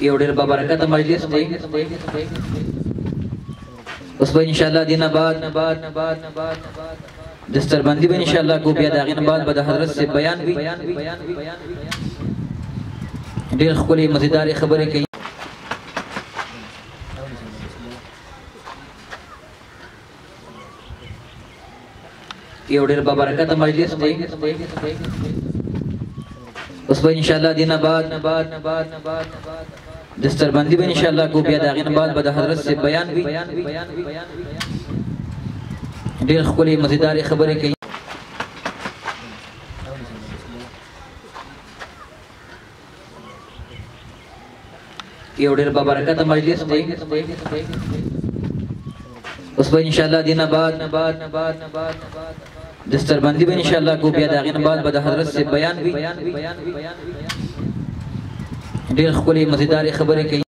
یو ډېر بابرکته مجلس دی. اوس به انشاءالله دینه بعد دستربندي به انشاءالله کو بیا د هغې نه بعد به د حضرت صاحب بیان وي. ډېر ښکلې مزیدارې خبرې کوي. یو ډېر بابرکته مجلس دی. اوس به انشاءالله دینه بعد دستربندي به انشاءالله کو بیا د هغې نه بعد به د حضرت صاحب بیان وي. ډېر ښکلې مزیدارې خبرې کوي. یو ډېر بابرکته مجلس دی. اوس به انشاءالله دینه بعد دستربندي به انشاءالله کو بیا د هغې نه بعد به د حضرت صاحب بیان وي. ډېر ښکلې مزیدارې خبرې کوي.